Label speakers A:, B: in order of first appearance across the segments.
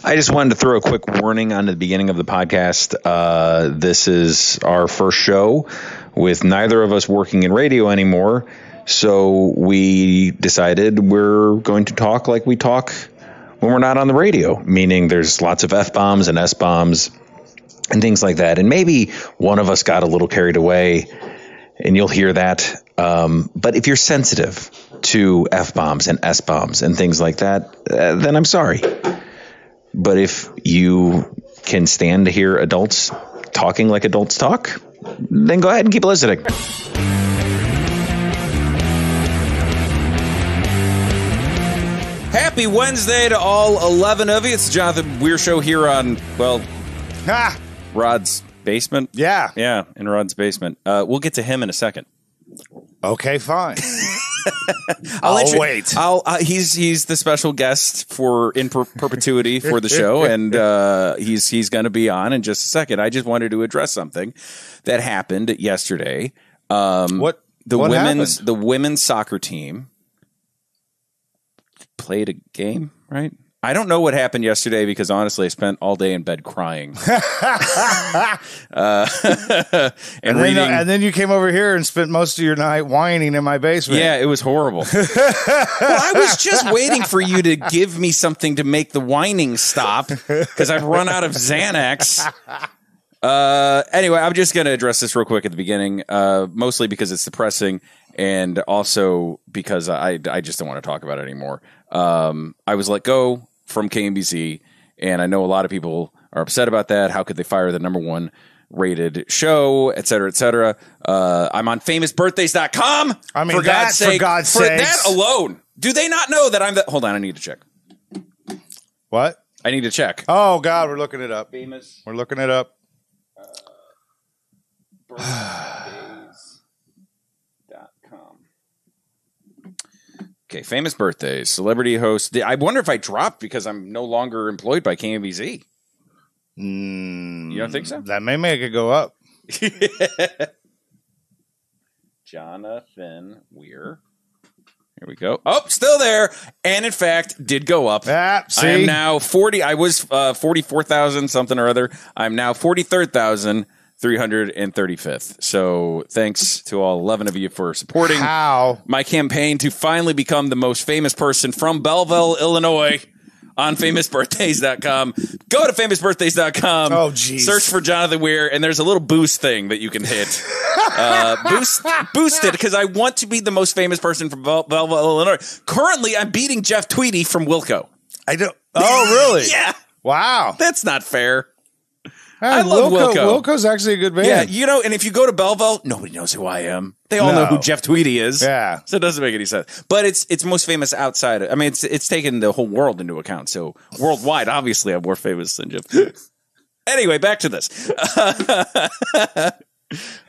A: I just wanted to throw a quick warning on the beginning of the podcast. This is our first show with neither of us working in radio anymore. So we decided we're going to talk like we talk when we're not on the radio, meaning there's lots of F-bombs and S-bombs and things like that. And maybe one of us got a little carried away, and you'll hear that. But if you're sensitive to F-bombs and S-bombs and things like that, then I'm sorry. But if you can stand to hear adults talking like adults talk, then go ahead and keep listening. Happy Wednesday to all 11 of you. It's the Jonathan Weir Show here on, Rod's basement.
B: Yeah.
A: Yeah, in Rod's basement. We'll get to him in a second.
B: Okay, fine.
A: I'll
B: wait.
A: He's the special guest for in perpetuity for the show, and he's going to be on in just a second. I just wanted to address something that happened yesterday.
B: What
A: the
B: happened?
A: women's soccer team played a game, right? I don't know what happened yesterday because honestly, I spent all day in bed crying. And reading.
B: And then you came over here and spent most of your night whining in my basement.
A: Yeah, it was horrible. Well, I was just waiting for you to give me something to make the whining stop because I've run out of Xanax. Anyway, I'm just going to address this real quick at the beginning, mostly because it's depressing and also because I just don't want to talk about it anymore. I was let go from KMBZ, and I know a lot of people are upset about that. How could they fire the #1 rated show, et cetera, et cetera. I'm on famousbirthdays.com.
B: I mean,
A: for God's sake. For
B: sakes.
A: that alone. Do they not know that I'm the... Hold on, I need to check.
B: What?
A: I need to check.
B: Oh, God, we're looking it up.
A: Famous.
B: We're looking it up.
A: Birthdays.com. Okay, famous birthdays, celebrity host. I wonder if I dropped because I'm no longer employed by KMBZ. You don't think so?
B: That may make it go up.
A: Jonathan Weir. Here we go. Oh, still there. And in fact, did go up.
B: See?
A: I am now 40. I was 44,000 something or other. I'm now 43,335th. So thanks to all 11 of you for supporting my campaign to finally become the most famous person from Belleville, Illinois. On famousbirthdays.com. Go to famousbirthdays.com.
B: Oh, geez.
A: Search for Jonathan Weir, and there's a little boost thing that you can hit. Boost it, because I want to be the most famous person from Belleville, Illinois. Currently, I'm beating Jeff Tweedy from Wilco.
B: I don't. Oh, really?
A: Yeah.
B: Wow.
A: That's not fair.
B: I love Wilco. Wilco's actually a good band.
A: Yeah, you know, and if you go to Belleville, nobody knows who I am. They all know who Jeff Tweedy is.
B: Yeah.
A: So it doesn't make any sense. But it's most famous outside. I mean, it's taken the whole world into account. So worldwide, obviously, I'm more famous than Jeff. Anyway, back to this.
B: Well,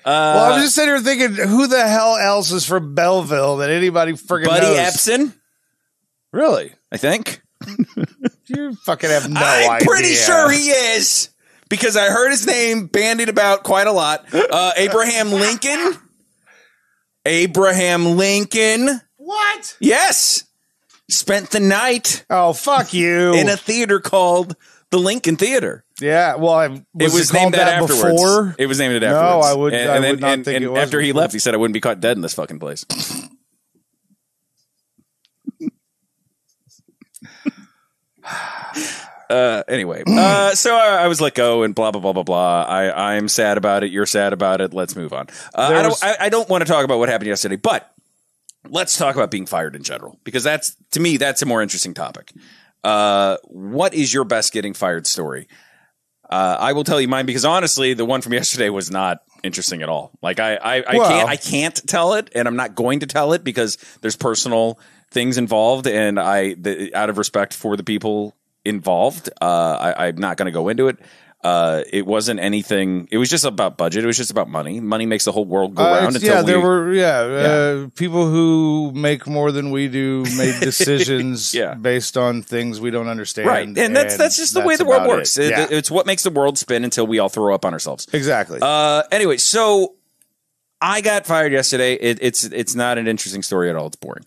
B: I'm just sitting here thinking, who the hell else is from Belleville that anybody friggin' knows?
A: Buddy Epson?
B: Really?
A: I think.
B: You fucking have no
A: I'm
B: idea.
A: pretty sure he is. Because I heard his name bandied about quite a lot. Abraham Lincoln. Abraham Lincoln.
B: What?
A: Yes. Spent the night.
B: Oh, fuck you.
A: In a theater called the Lincoln Theater.
B: Yeah, well,
A: it was named that afterwards.
B: Before?
A: It was named it afterwards.
B: No, I would not think it was.
A: After he left, he said I wouldn't be caught dead in this fucking place. Anyway, so I was let go and blah, blah, blah, blah, blah. I'm sad about it. You're sad about it. Let's move on. I don't want to talk about what happened yesterday, but let's talk about being fired in general, because to me, that's a more interesting topic. What is your best getting fired story? I will tell you mine, because honestly, the one from yesterday was not interesting at all. Like I can't tell it, and I'm not going to tell it because there's personal things involved, and out of respect for the people involved, I'm not going to go into it. It wasn't anything. It was just about budget. It was just about money. Money makes the whole world go round.
B: There were people who make more than we do made decisions based on things we don't understand.
A: Right, and that's just the way the world works. It's what makes the world spin until we all throw up on ourselves.
B: Exactly.
A: Anyway, so I got fired yesterday. It's not an interesting story at all. It's boring,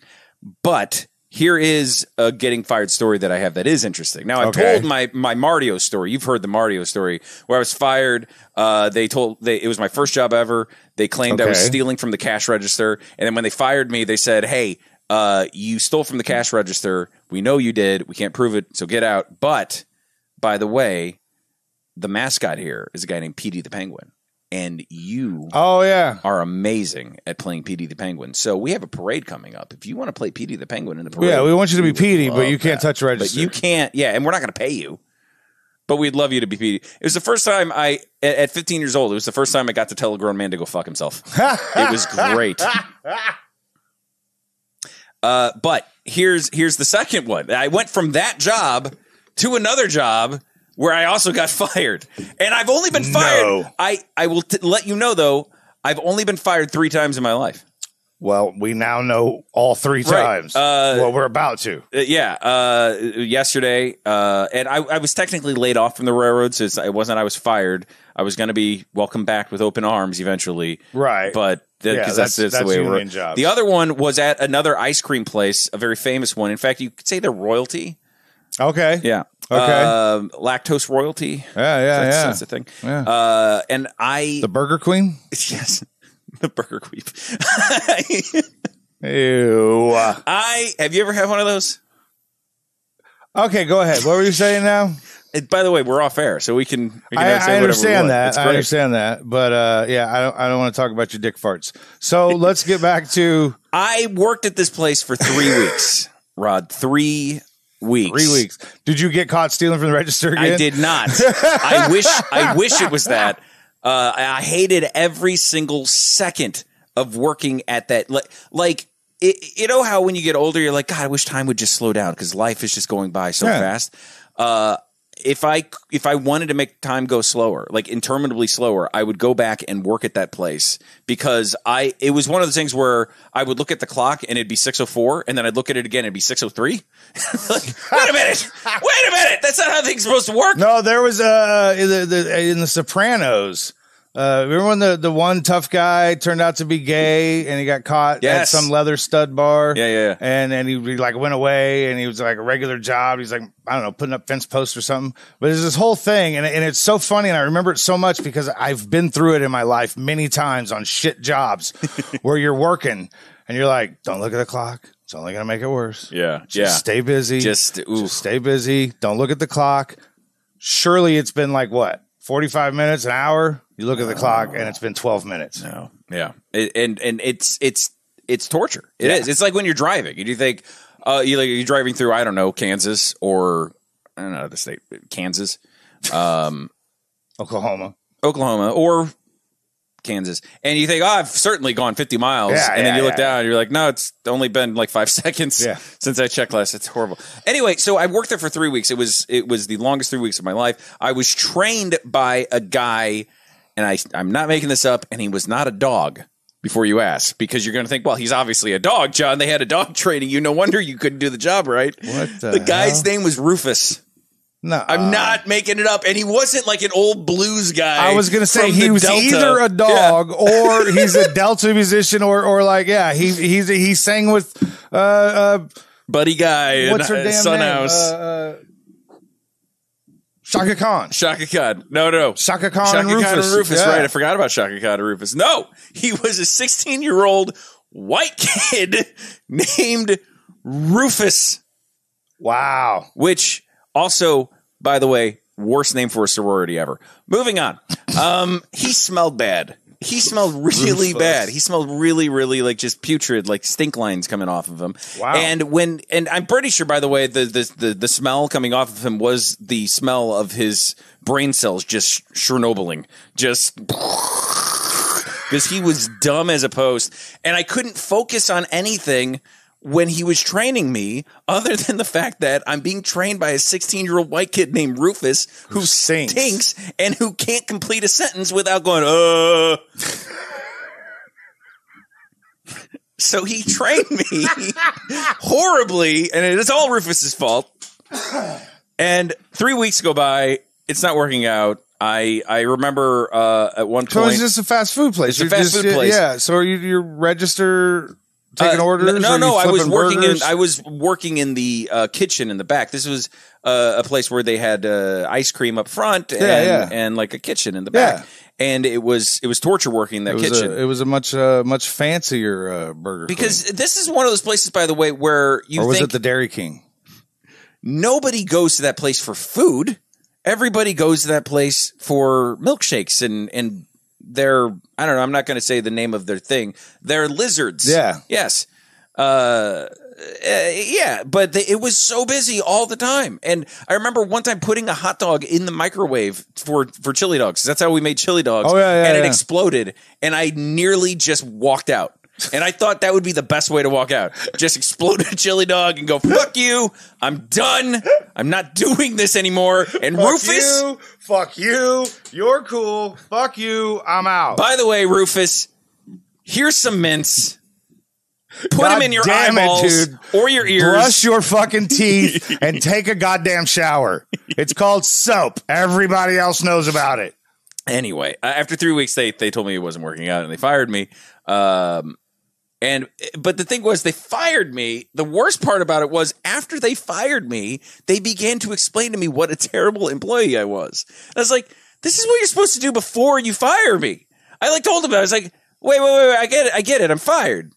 A: but here is a getting fired story that I have that is interesting. Now, I've told my Mario story. You've heard the Mario story where I was fired. It was my first job ever. They claimed I was stealing from the cash register. And then when they fired me, they said, hey, you stole from the cash register. We know you did. We can't prove it, so get out. But, by the way, the mascot here is a guy named Petey the Penguin. And you are amazing at playing Petey the Penguin. So we have a parade coming up. If you want to play Petey the Penguin in the parade.
B: Yeah, we want you to be Petey, but you can't touch register.
A: But you can't, and we're not going to pay you. But we'd love you to be Petey. It was the first time at 15 years old, it was the first time I got to tell a grown man to go fuck himself. It was great. But here's the second one. I went from that job to another job where I also got fired. And I've only been fired. No. I will let you know, though, I've only been fired 3 times in my life.
B: Well, we now know all 3 times. Well, we're about to.
A: Yesterday. And I was technically laid off from the railroad, so it wasn't I was fired. I was going to be welcomed back with open arms eventually.
B: Right.
A: But because that's the way it works. The other one was at another ice cream place, a very famous one. In fact, you could say they're royalty.
B: Okay.
A: Yeah.
B: Okay.
A: Lactose royalty.
B: That's
A: the thing.
B: Yeah.
A: And
B: the Burger Queen?
A: Yes. The Burger Queen.
B: Ew.
A: Have you ever had one of those?
B: Okay, go ahead. What were you saying now?
A: By the way, we're off air, so we can
B: I understand that. I understand that. But I don't want to talk about your dick farts. So let's get back to
A: I worked at this place for 3 weeks, Rod. 3 weeks.
B: 3 weeks. Did you get caught stealing from the register again?
A: I did not. I wish it was that. I hated every single second of working at that. You know how when you get older, you're like, God, I wish time would just slow down because life is just going by so fast. If I wanted to make time go slower, like interminably slower, I would go back and work at that place because it was one of those things where I would look at the clock and it'd be 6:04 and then I'd look at it again and it'd be 6:03. Like, wait a minute. That's not how things are supposed to work.
B: No, there was in the Sopranos. Remember when the one tough guy turned out to be gay and he got caught at some leather stud bar?
A: Yeah.
B: And he like went away and he was like a regular job. He's like, I don't know, putting up fence posts or something. But there's this whole thing and it's so funny. And I remember it so much because I've been through it in my life many times on shit jobs where you're working and you're like, don't look at the clock. It's only going to make it worse.
A: Yeah.
B: Just stay busy. Just stay busy. Don't look at the clock. Surely it's been like what? 45 minutes, an hour. You look at the clock, and it's been 12 minutes.
A: No, yeah, and it's torture. It is. It's like when you're driving, and you think you're driving through, I don't know, Kansas or I don't know the state, Kansas,
B: Oklahoma,
A: or Kansas, and you think, I've certainly gone 50 miles, and then you look down, and you're like, no, it's only been like 5 seconds since I checked last. It's horrible. Anyway, so I worked there for 3 weeks. It was the longest 3 weeks of my life. I was trained by a guy. And I'm not making this up, and he was not a dog, before you ask, because you're going to think, well, he's obviously a dog, John. They had a dog training you. No wonder you couldn't do the job right.
B: What
A: the guy's name was Rufus.
B: No,
A: I'm not making it up. And he wasn't like an old blues guy.
B: I was going to say he was either a dog or he's a Delta musician or like, he sang with
A: Buddy Guy
B: what's her damn
A: Sunhouse.
B: Shaka Khan.
A: No.
B: Shaka Khan and Rufus.
A: Right. I forgot about Shaka Khan and Rufus. No, he was a 16-year-old white kid named Rufus.
B: Wow.
A: Which also, by the way, worst name for a sorority ever. Moving on. He smelled bad. He smelled really bad. He smelled really, really like just putrid, like stink lines coming off of him.
B: Wow.
A: And I'm pretty sure, by the way, the smell coming off of him was the smell of his brain cells just Chernobyling, just because he was dumb as a post, and I couldn't focus on anything when he was training me, other than the fact that I'm being trained by a 16-year-old white kid named Rufus who stinks and who can't complete a sentence without going, So he trained me horribly, and it's all Rufus's fault. And 3 weeks go by, it's not working out. I remember at one point.
B: So it's just a fast food place.
A: It's a fast food place.
B: Yeah. So you're register. taking orders?
A: No. I was working
B: burgers?
A: I was working in the kitchen in the back. This was a place where they had ice cream up front and like a kitchen in the back. And it was torture working in that kitchen.
B: It was a much fancier burger.
A: Because this is one of those places, by the way, where you
B: was
A: think
B: it the Dairy King?
A: Nobody goes to that place for food. Everybody goes to that place for milkshakes and they're, I don't know, I'm not going to say the name of their thing. They're lizards.
B: Yeah.
A: Yes. Yeah, but it was so busy all the time. And I remember one time putting a hot dog in the microwave for chili dogs. That's how we made chili dogs.
B: Oh, yeah,
A: and it exploded. And I nearly just walked out. And I thought that would be the best way to walk out. Just explode a chili dog and go, fuck you. I'm done. I'm not doing this anymore. And Rufus.
B: Fuck you. You're cool. Fuck you. I'm out.
A: By the way, Rufus, here's some mints. Put them in your eyeballs or your ears.
B: Brush your fucking teeth and take a goddamn shower. It's called soap. Everybody else knows about it.
A: Anyway, after 3 weeks, they told me it wasn't working out and they fired me. But the thing was, they fired me. The worst part about it was after they fired me, they began to explain to me what a terrible employee I was. And I was like, this is what you're supposed to do before you fire me. I told them, I was like, wait, I get it. I'm fired.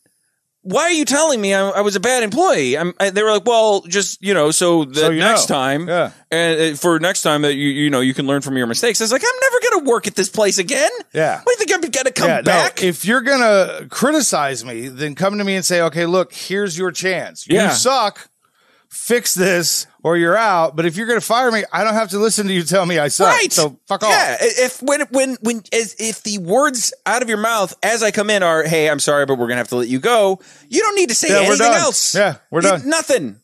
A: Why are you telling me I was a bad employee? They were like, well, just, so next time, and for next time that you can learn from your mistakes. I was like, I'm never going to work at this place again.
B: Yeah.
A: What do you think I'm going to come back?
B: No, if you're going to criticize me, then come to me and say, okay, look, here's your chance. You suck. Fix this or you're out. But if you're going to fire me, I don't have to listen to you tell me I suck. Right. So fuck off.
A: Yeah. If the words out of your mouth as I come in are, hey, I'm sorry, but we're going to have to let you go. You don't need to say anything else.
B: Yeah. We're done.
A: Nothing.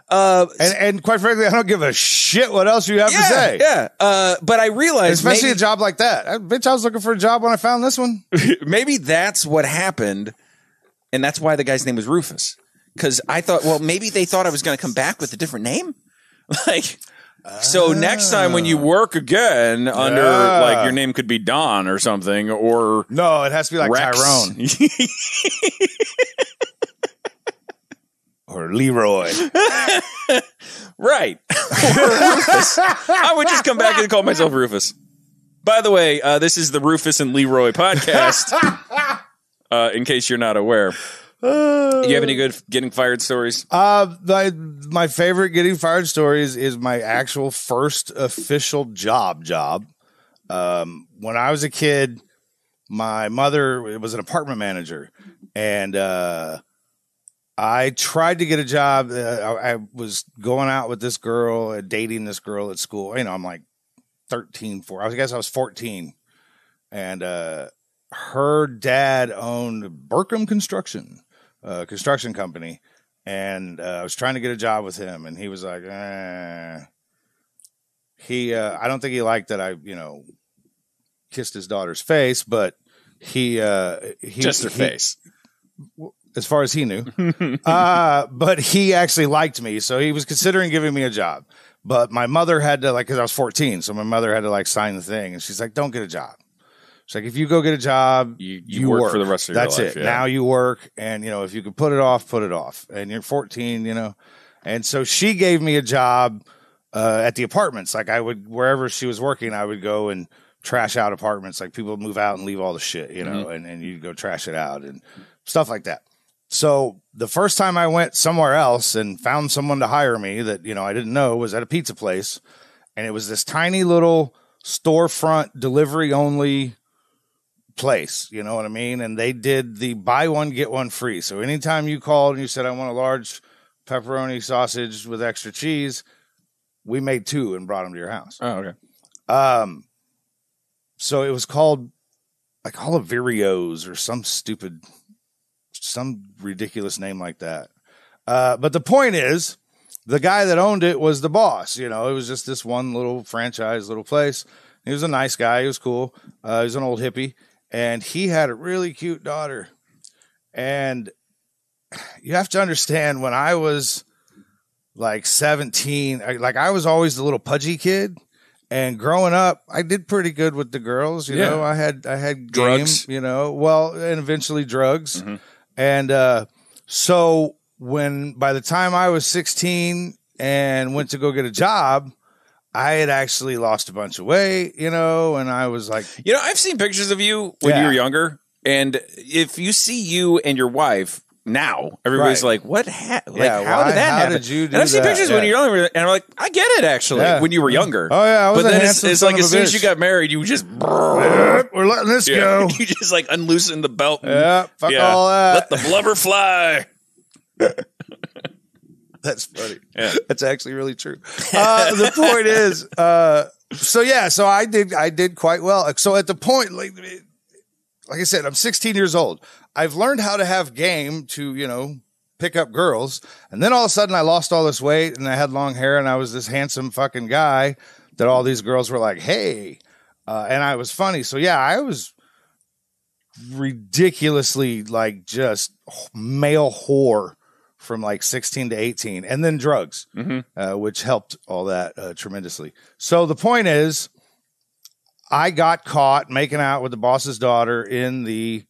B: And quite frankly, I don't give a shit what else you have to say.
A: Yeah. But I realized,
B: especially a job like that. Bitch, I was looking for a job when I found this one.
A: Maybe that's what happened. And that's why the guy's name was Rufus. Because I thought, well, maybe they thought I was going to come back with a different name. So next time when you work again under, your name could be Don or something, or
B: no, it has to be like
A: Rex.
B: Tyrone or Leroy.
A: Right. Or Rufus. I would just come back and call myself Rufus. By the way, this is the Rufus and Leroy podcast. In case you're not aware. Do you have any good getting fired stories?
B: My favorite getting fired stories is my actual first official job. When I was a kid, my mother was an apartment manager, and I tried to get a job. I was going out with this girl, dating this girl at school. I'm like 13, 14. I guess I was 14, and her dad owned Burkham Construction company, and I was trying to get a job with him, and he was like, I don't think he liked that I, kissed his daughter's face, but he
A: just her face,
B: as far as he knew. But he actually liked me, so he was considering giving me a job. But my mother had to, because I was 14, so my mother had to sign the thing, and she's like, "Don't get a job." She's like, if you go get a job, you work
A: for the rest of your life.
B: That's it. Yeah. Now you work, and if you can put it off, put it off. And you're 14, And so she gave me a job at the apartments. I would, wherever she was working, I would go and trash out apartments. People would move out and leave all the shit, and you'd go trash it out and stuff like that. So the first time I went somewhere else and found someone to hire me that, I didn't know, was at a pizza place. And it was this tiny little storefront delivery only place, you know what I mean? And they did the buy one, get one free. So anytime you called and you said, I want a large pepperoni sausage with extra cheese, we made 2 and brought them to your house.
A: Oh, okay.
B: So it was called Oliverios or some ridiculous name like that. But the point is, the guy that owned it was the boss. It was just this one little franchise, little place. He was a nice guy. He was cool. He was an old hippie. And he had a really cute daughter. And you have to understand, when I was 17, I was always the little pudgy kid. And growing up, I did pretty good with the girls. You know, I had drugs, and eventually drugs. Mm-hmm. And So by the time I was 16 and went to go get a job, I had actually lost a bunch of weight, and I was like,
A: I've seen pictures of you when you were younger, and if you see you and your wife now, everybody's like, "What? How did that happen?"
B: Did you do
A: and I've seen
B: that?
A: pictures when you're younger, and I'm like, "I get it, actually." When you were younger,
B: I was
A: but then
B: handsome
A: it's
B: son
A: like
B: of
A: as
B: a
A: soon
B: bitch.
A: as you got married, you just
B: we're letting this go.
A: You just like unloosen the belt.
B: Fuck all that.
A: Let the blubber fly.
B: That's funny.
A: Yeah.
B: That's actually really true. The point is, so I did quite well. So at the point, like I said, I'm 16 years old. I've learned how to have game to, pick up girls. And then all of a sudden I lost all this weight and I had long hair and I was this handsome fucking guy that all these girls were like, hey, and I was funny. So yeah, I was ridiculously like just male whore from like 16 to 18 and then drugs, which helped all that tremendously. So the point is I got caught making out with the boss's daughter in the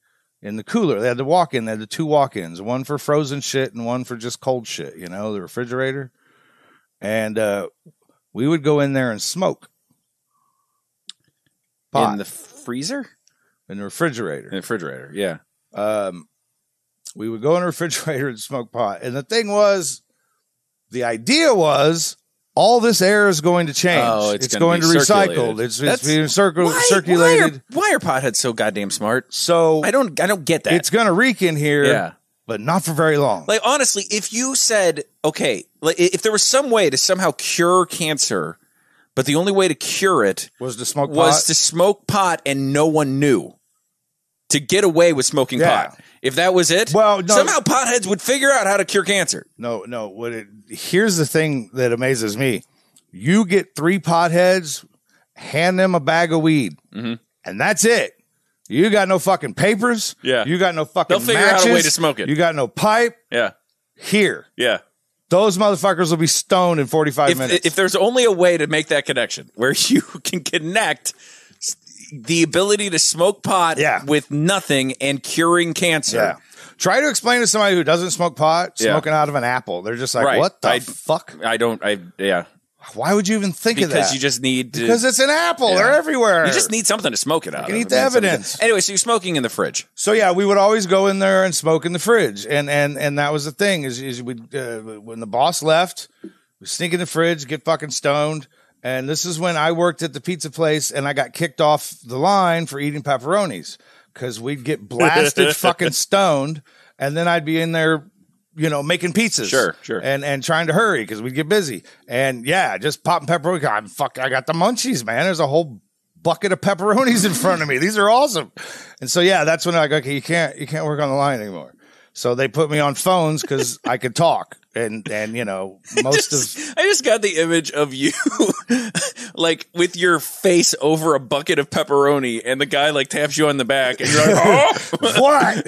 B: cooler. They had the walk-in. They had the two walk-ins, one for frozen shit and one for just cold shit, the refrigerator. And we would go in there and smoke pot.
A: In the freezer?
B: In the refrigerator.
A: In the refrigerator, yeah.
B: We would go in the refrigerator and smoke pot. And the thing was, the idea was, all this air is going to change.
A: Oh,
B: it's going to recycle. It's being circulated.
A: Why are potheads so goddamn smart?
B: So
A: I don't get that.
B: It's going to reek in here, but not for very long.
A: Like honestly, if you said, okay, like if there was some way to somehow cure cancer, but the only way to cure it
B: was to smoke pot
A: and no one knew, to get away with smoking pot. If that was it, somehow potheads would figure out how to cure cancer.
B: No. Here's the thing that amazes me. You get 3 potheads, hand them a bag of weed, and that's it. You got no fucking papers.
A: Yeah.
B: You got no fucking
A: They'll figure
B: matches.
A: out a way to smoke it.
B: You got no pipe.
A: Yeah.
B: Here.
A: Yeah.
B: Those motherfuckers will be stoned in 45 minutes.
A: If there's only a way to make that connection where you can connect the ability to smoke pot with nothing and curing cancer.
B: Yeah. Try to explain to somebody who doesn't smoke pot, smoking out of an apple. They're just like, what the fuck? Why would you even think of that?
A: Because you just need to.
B: Because it's an apple. Yeah. They're everywhere.
A: You just need something to smoke it out of.
B: You can eat the evidence.
A: Anyway, so you're smoking in the fridge.
B: So yeah, we would always go in there and smoke in the fridge. And that was the thing is when the boss left, we sneak in the fridge, get fucking stoned. And this is when I worked at the pizza place and I got kicked off the line for eating pepperonis because we'd get blasted fucking stoned. And then I'd be in there, making pizzas.
A: Sure.
B: And trying to hurry because we'd get busy. And yeah, just popping pepperoni. I got the munchies, man. There's a whole bucket of pepperonis in front of me. These are awesome. And so, yeah, that's when I go, okay, you can't work on the line anymore. So they put me on phones because I could talk. And most of...
A: I just got the image of you, like, with your face over a bucket of pepperoni, and the guy, like, taps you on the back, and you're like, oh!
B: What?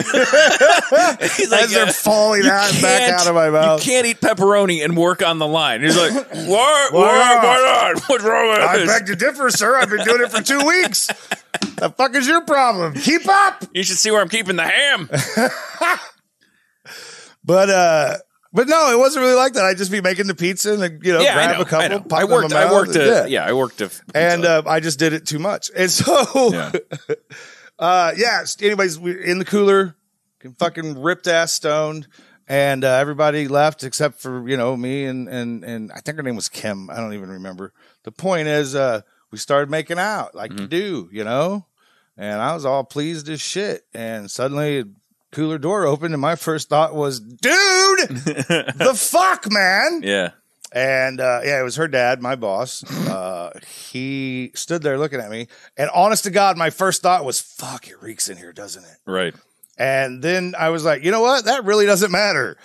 B: He's like, as they're falling back out of my mouth.
A: You can't eat pepperoni and work on the line. He's like, what? Why not? What's wrong with this?
B: I beg to differ, sir. I've been doing it for 2 weeks. The fuck is your problem? Keep up!
A: You should see where I'm keeping the ham.
B: But no, it wasn't really like that. I'd just be making the pizza and grab a couple.
A: I worked a pizza.
B: And I just did it too much. And so, anyways, we're in the cooler, fucking ripped ass stoned, and everybody left except for me and I think her name was Kim. I don't even remember. The point is, we started making out like you do, and I was all pleased as shit. And suddenly, cooler door opened, and my first thought was, dude, the fuck, man.
A: Yeah.
B: And it was her dad, my boss. He stood there looking at me, and honest to God, my first thought was, fuck, it reeks in here, doesn't it?
A: Right.
B: And then I was like, you know what? That really doesn't matter.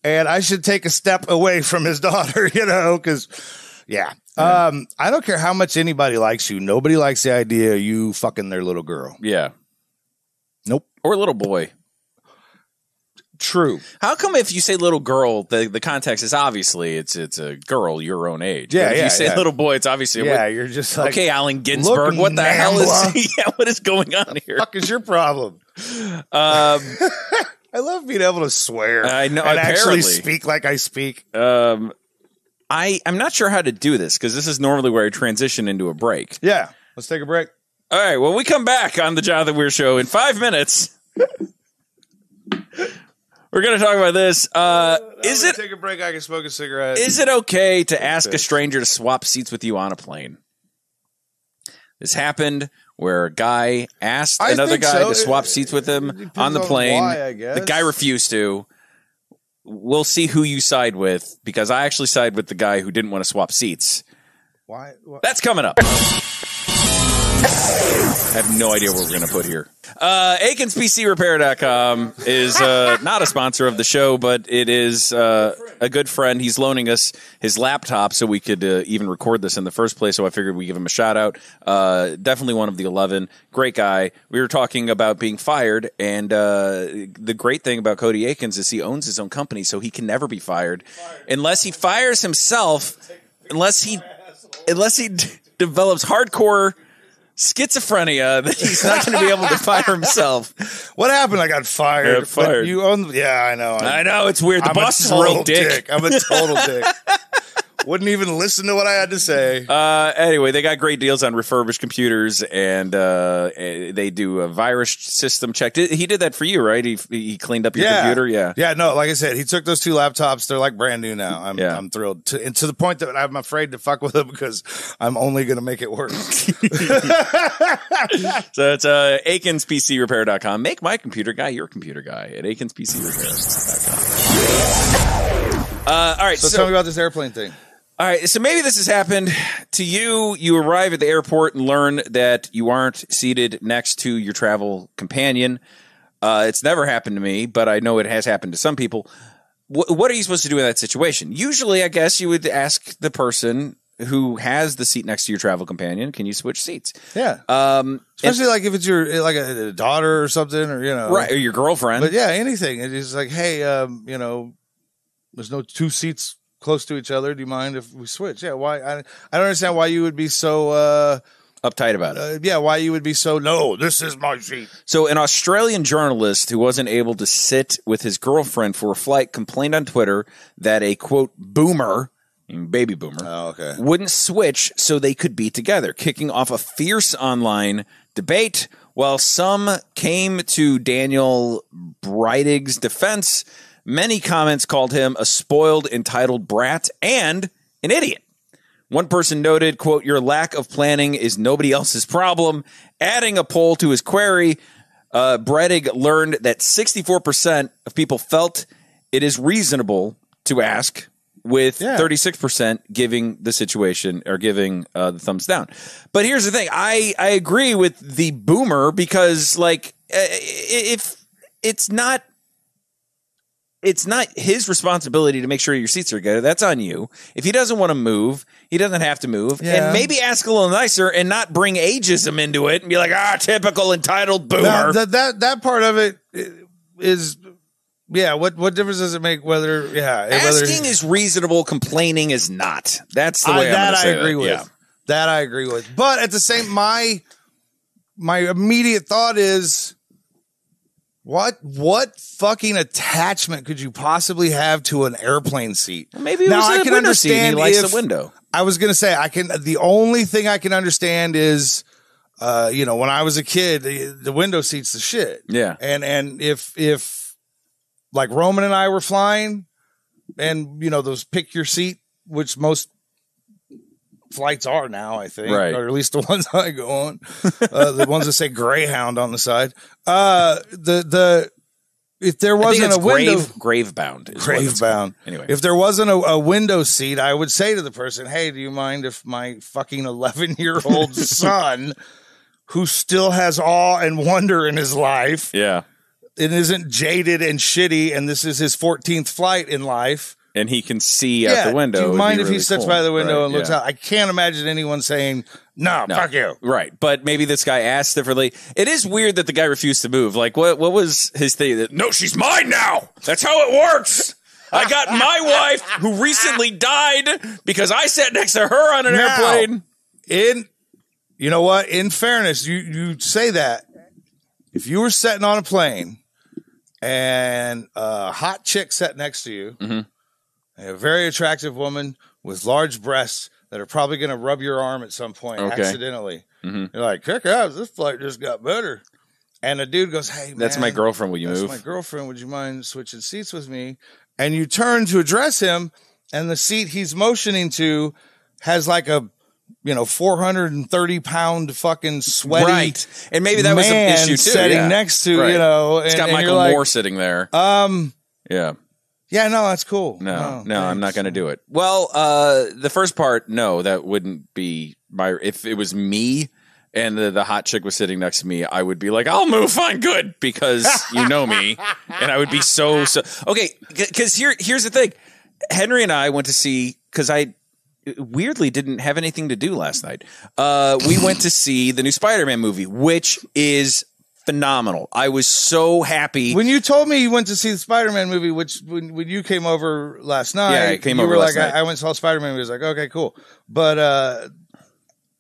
B: And I should take a step away from his daughter, because, I don't care how much anybody likes you. Nobody likes the idea of you fucking their little girl.
A: Yeah.
B: Nope.
A: Or little boy.
B: True.
A: How come if you say little girl, the context is obviously it's a girl your own age.
B: Yeah,
A: but if you say little boy, it's obviously
B: you're just like,
A: okay, Allen Ginsberg, what the hell is what is going on here?
B: What the fuck is your problem? I love being able to swear.
A: I know,
B: and
A: apparently.
B: actually speak like I speak.
A: I'm not sure how to do this because this is normally where I transition into a break.
B: Yeah. Let's take a break.
A: All right. Well, we come back on the Jonathan Weir Show in 5 minutes. We're going to talk about this. Is it
B: take a break? I can smoke a cigarette.
A: Is it okay to ask a stranger to swap seats with you on a plane? This happened where a guy asked another guy to swap seats with him on the plane.
B: Why,
A: the guy refused to. We'll see who you side with because I actually side with the guy who didn't want to swap seats.
B: Why?
A: That's coming up. I have no idea what we're going to put here. AkinsPCRepair.com is not a sponsor of the show, but it is a good friend. He's loaning us his laptop so we could even record this in the first place, so I figured we'd give him a shout-out. Definitely one of the 11. Great guy. We were talking about being fired, and the great thing about Cody Akins is he owns his own company, so he can never be fired. Unless he fires himself, unless he develops hardcore schizophrenia that he's not going to be able to fire himself.
B: What happened? I got fired.
A: Yeah, fired.
B: You own I know.
A: I know. It's weird. The boss is a real dick.
B: I'm a total dick. Wouldn't even listen to what I had to say.
A: Anyway, they got great deals on refurbished computers, and they do a virus system check. He did that for you, right? He cleaned up your computer? Yeah.
B: Yeah, no, like I said, he took those 2 laptops. They're like brand new now. I'm thrilled. And to the point that I'm afraid to fuck with them because I'm only going to make it worse.
A: So it's AkinsPCRepair.com. Make my computer guy your computer guy at AkinsPCRepair.com. All right.
B: So tell me about this airplane thing.
A: All right, so maybe this has happened to you. You arrive at the airport and learn that you aren't seated next to your travel companion. It's never happened to me, but I know it has happened to some people. What are you supposed to do in that situation? Usually, I guess you would ask the person who has the seat next to your travel companion, can you switch seats?
B: Yeah. Especially like if it's your a daughter or something, or
A: right, or your girlfriend.
B: But yeah, anything. It's like, hey, there's no 2 seats close to each other. Do you mind if we switch? Yeah. Why? I don't understand why you would be so
A: uptight about it.
B: Yeah. Why you would be so, no, this is my seat.
A: So an Australian journalist who wasn't able to sit with his girlfriend for a flight complained on Twitter that a quote boomer, baby boomer, wouldn't switch so they could be together, kicking off a fierce online debate. While some came to Daniel Breidig's defense, many comments called him a spoiled, entitled brat and an idiot. One person noted, quote, your lack of planning is nobody else's problem. Adding a poll to his query, Breidig learned that 64% of people felt it is reasonable to ask, with 36% giving the situation or giving the thumbs down. But here's the thing. I agree with the boomer because, like, if it's not his responsibility to make sure your seats are good. That's on you. If he doesn't want to move, he doesn't have to move. Yeah. And maybe ask a little nicer and not bring ageism into it and be like, typical entitled boomer.
B: That part of it is, yeah, what difference does it make whether,
A: asking is reasonable, complaining is not. That's the way I
B: agree with. Yeah. That I agree with. But at the same, my immediate thought is, what fucking attachment could you possibly have to an airplane seat?
A: Well, maybe it was a window seat and he likes the window.
B: I was going to say, the only thing I can understand is, when I was a kid, the window seat's the shit.
A: Yeah.
B: And if like Roman and I were flying and, those pick your seat, which most flights are now, I think,
A: right,
B: or at least the ones I go on, the ones that say Greyhound on the side. If there wasn't a window,
A: gravebound. Anyway,
B: if there wasn't a window seat, I would say to the person, "Hey, do you mind if my fucking 11-year-old son, who still has awe and wonder in his life,
A: and
B: isn't jaded and shitty, and this is his 14th flight in life."
A: And he can see out the window.
B: Do you mind if he sits by the window and looks out? I can't imagine anyone saying, no, fuck you.
A: Right. But maybe this guy asked differently. It is weird that the guy refused to move. Like, what was his thing? No, she's mine now. That's how it works. I got my wife who recently died because I sat next to her on an airplane.
B: You know what? In fairness, you say that. If you were sitting on a plane and a hot chick sat next to you, a very attractive woman with large breasts that are probably going to rub your arm at some point accidentally. You're like, heck yeah, this flight just got better. And a dude goes, hey, man.
A: That's my girlfriend. Will you move?
B: That's my girlfriend. Would you mind switching seats with me? And you turn to address him, and the seat he's motioning to has like a 430-pound fucking sweaty
A: right. And maybe that was an issue too.
B: Sitting next to,
A: right. It's got Michael Moore sitting there. Yeah.
B: Yeah, no, that's cool.
A: No, I'm not going to do it. Well, the first part, no, that wouldn't be if it was me and the hot chick was sitting next to me, I would be like, I'll move, fine, good, because you know me. And I would be so. Okay, because here's the thing. Henry and I went to see, because I weirdly didn't have anything to do last night. We went to see the new Spider-Man movie, which is phenomenal. I was so happy
B: when you told me you went to see the Spider-Man movie. Which when you came over last night,
A: I came over last night.
B: I went and saw Spider-Man. I was like, okay, cool. But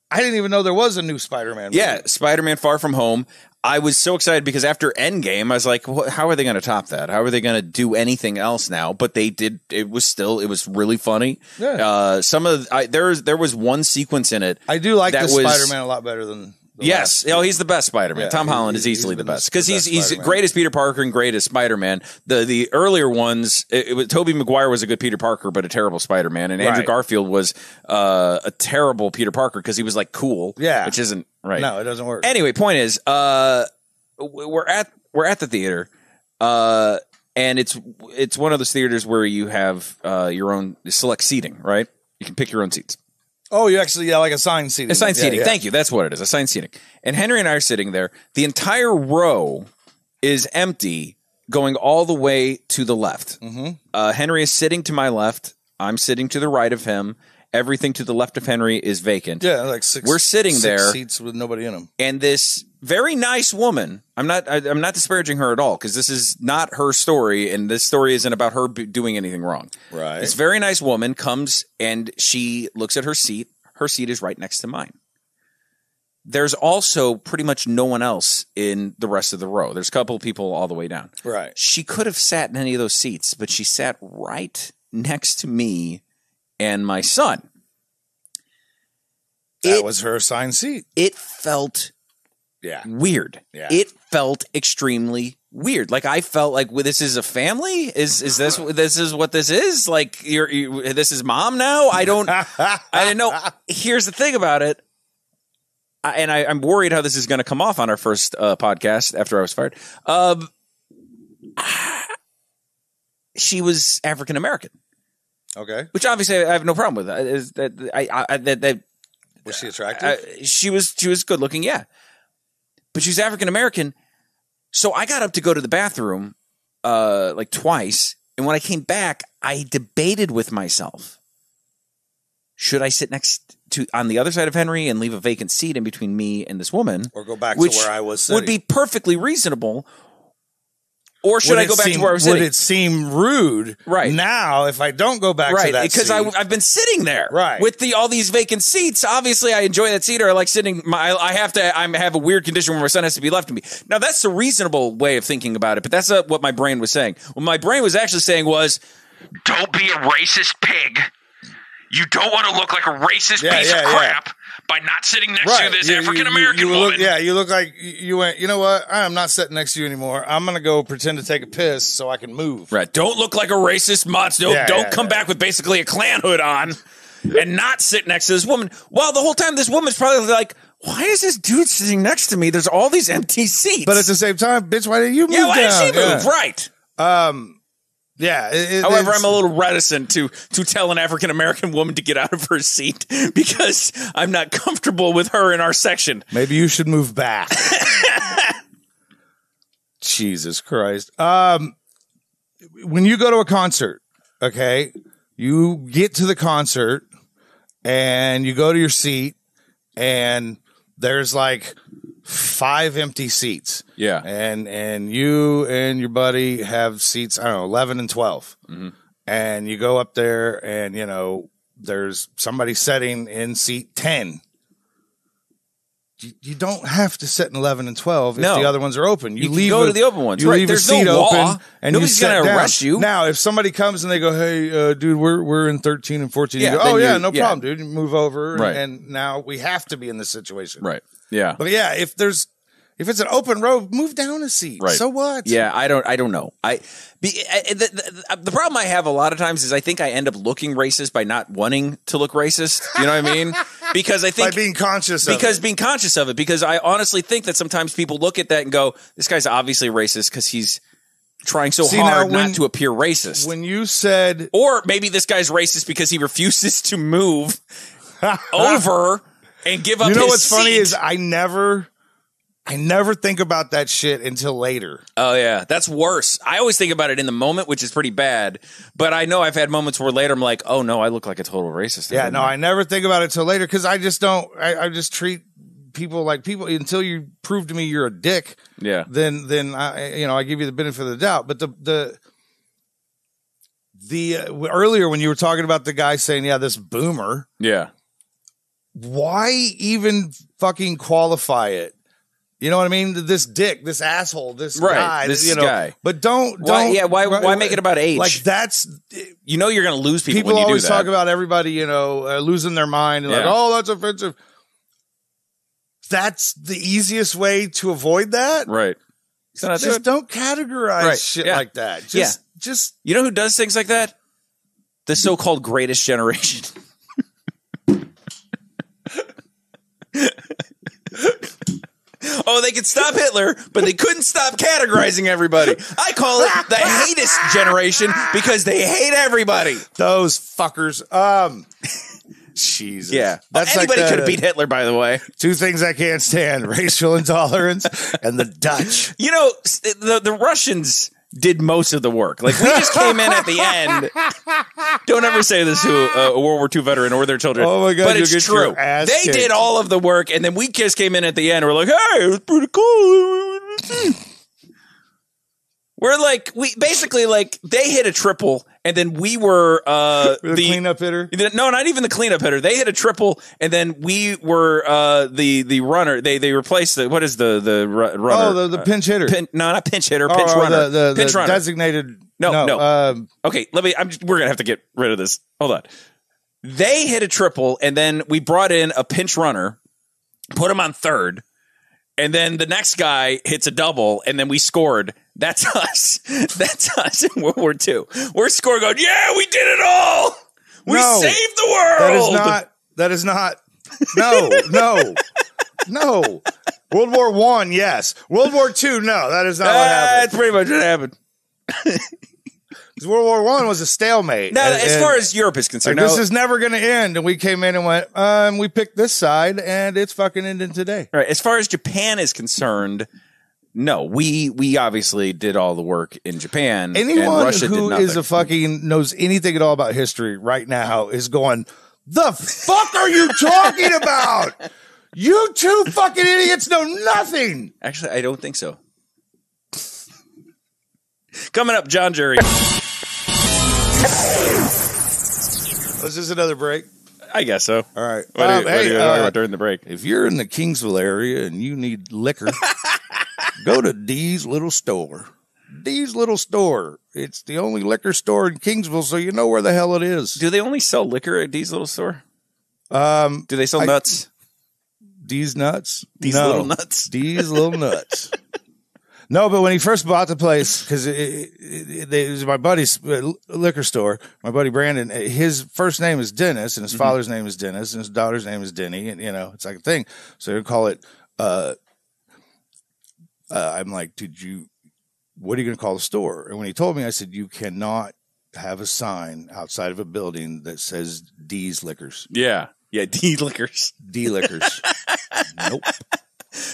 B: I didn't even know there was a new Spider-Man movie.
A: Yeah, Spider-Man: Far From Home. I was so excited because after Endgame, I was like, how are they going to top that? How are they going to do anything else now? But they did. It was really funny. Yeah. There was one sequence in it.
B: I do like the Spider-Man a lot better than.
A: Yes, he's the best Spider-Man. Yeah, Tom Holland is easily the best because he's great as Peter Parker and great as Spider-Man. The earlier ones, Tobey Maguire was a good Peter Parker, but a terrible Spider-Man, and Andrew Garfield was a terrible Peter Parker because he was like cool, which isn't right.
B: No, it doesn't work.
A: Anyway, point is, we're at the theater, and it's one of those theaters where you have your own select seating, right? You can pick your own seats.
B: Oh, you actually, like assigned seating.
A: Assigned seating. Yeah. Thank you. That's what it is. Assigned seating. And Henry and I are sitting there. The entire row is empty going all the way to the left. Henry is sitting to my left. I'm sitting to the right of him. Everything to the left of Henry is vacant.
B: Yeah, like six.
A: We're sitting there.
B: Seats with nobody in them.
A: And this very nice woman, I'm not disparaging her at all because this is not her story, and this story isn't about her doing anything wrong.
B: Right.
A: This very nice woman comes and she looks at her seat. Her seat is right next to mine. There's also pretty much no one else in the rest of the row. There's a couple of people all the way down.
B: Right.
A: She could have sat in any of those seats, but she sat right next to me and my son.
B: That was her assigned seat.
A: It felt weird. Yeah. It felt extremely weird. Like I felt like this is a family. Is this what this is? Like this is mom now? I didn't know. Here's the thing about it. I'm worried how this is going to come off on our first podcast after I was fired. She was African American.
B: Okay.
A: Which obviously I have no problem with.
B: Was she attractive?
A: She was good looking, yeah. But she's African American. So I got up to go to the bathroom like twice, and when I came back, I debated with myself. Should I sit on the other side of Henry and leave a vacant seat in between me and this woman?
B: Or go back to where I was sitting?
A: Would be perfectly reasonable. Or should I go back to where I was sitting?
B: Would it seem rude now if I don't go back to that
A: because
B: seat?
A: I've been sitting there with all these vacant seats. Obviously, I enjoy that seat, or I like sitting. I have a weird condition where my son has to be left to me. Now, that's a reasonable way of thinking about it, but that's not what my brain was saying. What my brain was actually saying was, don't be a racist pig. You don't want to look like a racist piece of crap by not sitting next to this African-American woman.
B: You look like you went, you know what? I'm not sitting next to you anymore. I'm going to go pretend to take a piss so I can move.
A: Right. Don't look like a racist monster. Don't come back with basically a Klan hood on and not sit next to this woman. Well, the whole time this woman's probably like, why is this dude sitting next to me? There's all these empty seats.
B: But at the same time, bitch, why did you move
A: why did she move? Right. However, I'm a little reticent to tell an African American woman to get out of her seat because I'm not comfortable with her in our section.
B: Maybe you should move back. Jesus Christ. When you go to a concert, okay, you get to the concert and you go to your seat and there's like 5 empty seats.
A: Yeah.
B: And you and your buddy have seats, I don't know, 11 and 12. Mm-hmm. And you go up there and, there's somebody sitting in seat 10. you don't have to sit in 11 and 12 if
A: No.
B: the other ones are open. You leave
A: go to the open ones.
B: You
A: Right.
B: leave
A: There's
B: a seat
A: no law.
B: open, and
A: Nobody's
B: you
A: going
B: sit
A: to
B: down.
A: arrest you.
B: Now, if somebody comes and they go, "Hey, dude, we're in 13 and 14,"
A: Yeah,
B: you go,
A: then
B: "Oh yeah,
A: you-
B: no
A: yeah.
B: problem, dude. You move over."
A: Right.
B: And now we have to be in this situation.
A: Right. Yeah.
B: But yeah, if it's an open road, move down a seat.
A: Right.
B: So what?
A: Yeah, I don't know. The problem I have a lot of times is I think I end up looking racist by not wanting to look racist. You know what I mean? Because I think
B: By being conscious of it.
A: being conscious of it. Because I honestly think that sometimes people look at that and go, "This guy's obviously racist because he's trying so hard not to appear racist."
B: When you said,
A: Or maybe this guy's racist because he refuses to move over and give up
B: you know
A: his
B: what's funny
A: seat.
B: is I never think about that shit until later.
A: Oh, yeah. That's worse. I always think about it in the moment, which is pretty bad. But I know I've had moments where later I'm like, oh, no, I look like a total racist.
B: Yeah, no, I never think about it till later because I just don't. I just treat people like people until you prove to me you're a dick.
A: Yeah.
B: Then I give you the benefit of the doubt. But the earlier when you were talking about the guy saying, "Yeah, this boomer,"
A: Yeah.
B: why even fucking qualify it? You know what I mean? This dick, this asshole, this guy,
A: this guy.
B: But don't.
A: Why make it about age?
B: Like that's.
A: You know you're going to lose people
B: People
A: when you do
B: always
A: that.
B: talk about everybody, losing their mind and like,
A: Yeah.
B: oh, that's offensive. That's the easiest way to avoid that.
A: Right.
B: Just don't categorize shit like that. Just
A: You know who does things like that? The so-called greatest generation. Oh, they could stop Hitler, but they couldn't stop categorizing everybody. I call it the hatest generation because they hate everybody.
B: those fuckers. Jesus.
A: Yeah.
B: That's
A: Anybody
B: like
A: could have beat Hitler, by the way.
B: two things I can't stand: racial intolerance and the Dutch.
A: You know, the Russians did most of the work. Like, we just came in at the end. Don't ever say this to a World War II veteran or their children.
B: Oh my God,
A: but
B: you'll
A: it's
B: get
A: true.
B: your ass
A: They
B: kicked.
A: did all of the work, and then we just came in at the end. We're like, hey, it was pretty cool. We're like, they hit a triple, and then we were
B: the cleanup hitter.
A: No, not even the cleanup hitter. They hit a triple, and then we were the runner. They replaced the runner.
B: Oh, the pinch hitter.
A: Not pinch hitter. Pinch runner.
B: The
A: Pinch runner.
B: designated.
A: No. Okay, we're gonna have to get rid of this. Hold on. They hit a triple, and then we brought in a pinch runner, put him on third, and then the next guy hits a double, and then we scored. That's us. That's us in World War II. We're scoring going, yeah, we did it all. We saved the world.
B: That is not. No. World War I, yes. World War II, no. That is not what happened.
A: That's pretty much what happened.
B: World War I was a stalemate.
A: Now, as far as Europe is concerned,
B: this is never going to end. And we came in and went, we picked this side, and it's fucking ending today.
A: Right. As far as Japan is concerned, no, we obviously did all the work in Japan.
B: Anyone
A: and Russia
B: who
A: did
B: is a fucking knows anything at all about history right now is going, the fuck are you talking about? You two fucking idiots know nothing.
A: Actually, I don't think so. Coming up, John Jury.
B: Was this another break?
A: I guess so.
B: All right.
A: What are you talking about during the break?
B: If you're in the Kingsville area and you need liquor, go to Dee's Little Store. Dee's Little Store. It's the only liquor store in Kingsville, so you know where the hell it is.
A: Do they only sell liquor at Dee's Little Store? Do they sell nuts?
B: Dee's Nuts?
A: Dee's Little Nuts?
B: Dee's Little Nuts. No, but when he first bought the place, because it was my buddy's liquor store, my buddy Brandon, his first name is Dennis, and his father's name is Dennis, and his daughter's name is Denny, and, it's like a thing. So they call it, I'm like, what are you going to call the store? And when he told me, I said, you cannot have a sign outside of a building that says D's Liquors.
A: Yeah. Yeah, D Liquors.
B: D Liquors. Nope.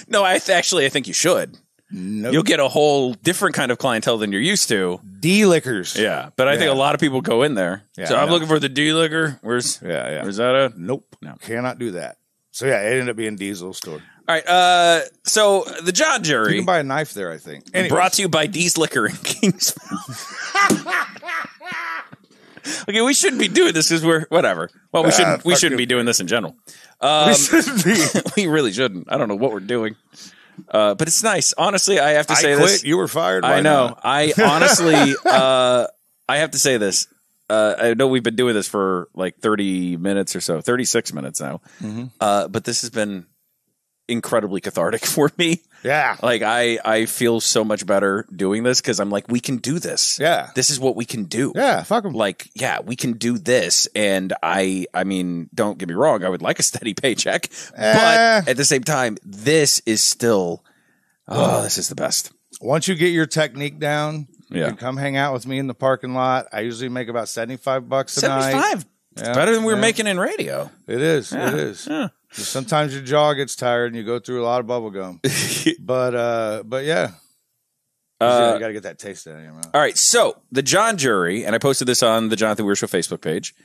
A: No, I think you should.
B: Nope.
A: You'll get a whole different kind of clientele than you're used to.
B: D Liquors.
A: Yeah, but I think a lot of people go in there.
B: Yeah,
A: so I'm looking for the D liquor. Where's that at?
B: Nope.
A: No.
B: Cannot do that. So yeah, it ended up being D's little store.
A: All right. So the John Jury.
B: You can buy a knife there, I think.
A: Anyways. Brought to you by D's Liquor in Kingsville. Okay, we shouldn't be doing this because we're whatever. Well, we shouldn't be doing this in general.
B: We shouldn't be.
A: We really shouldn't. I don't know what we're doing. But it's nice. Honestly, I have to say this.
B: You were fired.
A: I know. I honestly, I have to say this. I know we've been doing this for like 30 minutes or so, 36 minutes now. But this has been incredibly cathartic for me.
B: Yeah.
A: Like I feel so much better doing this because I'm like, we can do this.
B: Yeah.
A: This is what we can do.
B: Yeah. Fuck them.
A: Like, yeah, we can do this. And I mean, don't get me wrong. I would like a steady paycheck, but at the same time, this is still, this is the best.
B: Once you get your technique down, you
A: Yeah.
B: can come hang out with me in the parking lot. I usually make about $75 a night.
A: 75. It's better than we were making in radio.
B: It is.
A: Yeah.
B: It is.
A: Yeah.
B: Sometimes your jaw gets tired and you go through a lot of bubble gum. but yeah. You got to get that taste out of your mouth.
A: All right. So the John jury, and I posted this on the Jonathan Weir Show Facebook page,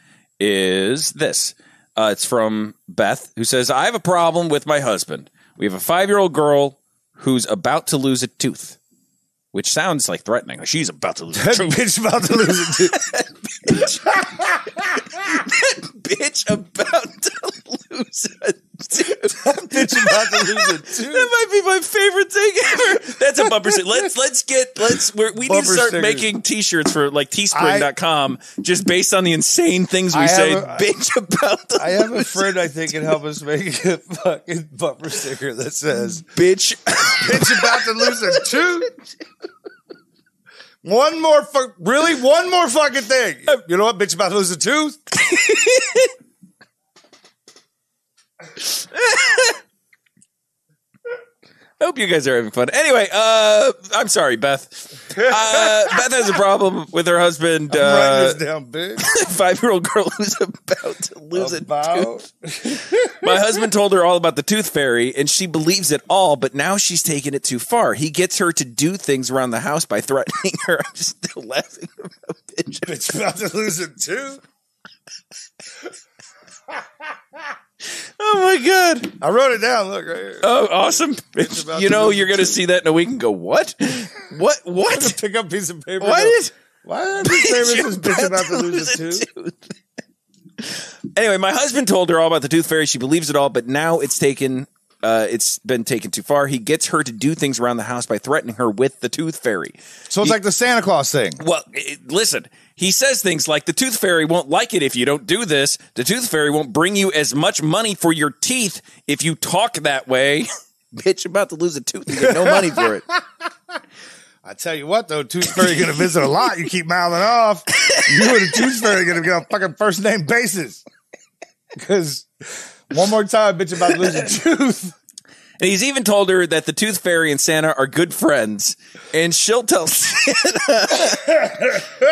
A: is this. It's from Beth, who says, I have a problem with my husband. We have a 5-year-old girl who's about to lose a tooth. Which sounds like threatening. Like she's about to lose a tooth.
B: Bitch about to lose a tooth.
A: That bitch about to lose a tooth.
B: Bitch about to lose a tooth.
A: That might be my favorite thing ever. That's a bumper sticker. We need to start
B: stickers.
A: making t-shirts for like teespring.com just based on the insane things we say. Bitch about to
B: I have a friend I think can help us make a fucking bumper sticker that says
A: bitch
B: about to lose a tooth. One more fucking thing. You know what? Bitch about to lose a tooth.
A: I hope you guys are having fun. Anyway, I'm sorry, Beth. Beth has a problem with her husband.
B: I'm writing this down, bitch.
A: 5-year-old girl who's about to lose a tooth. My husband told her all about the tooth fairy, and she believes it all, but now she's taken it too far. He gets her to do things around the house by threatening her. I'm just still laughing about bitch.
B: Bitch about to lose a tooth.
A: Oh my god!
B: I wrote it down. Look right here.
A: Oh, awesome! You know you're going to see that in a week and go, what? What?
B: Pick up a piece of paper.
A: Why did
B: this bitch about to lose a tooth?
A: Anyway, my husband told her all about the tooth fairy. She believes it all, but now it's been taken too far. He gets her to do things around the house by threatening her with the tooth fairy.
B: So it's like the Santa Claus thing.
A: Well, listen, he says things like the tooth fairy won't like it if you don't do this. The tooth fairy won't bring you as much money for your teeth if you talk that way. Bitch, about to lose a tooth and get no money for it.
B: I tell you what, though, tooth fairy going to visit a lot. You keep mouthing off. You and the tooth fairy going to get on fucking first name basis. Because one more time, bitch about to lose a tooth.
A: And he's even told her that the tooth fairy and Santa are good friends. And she'll tell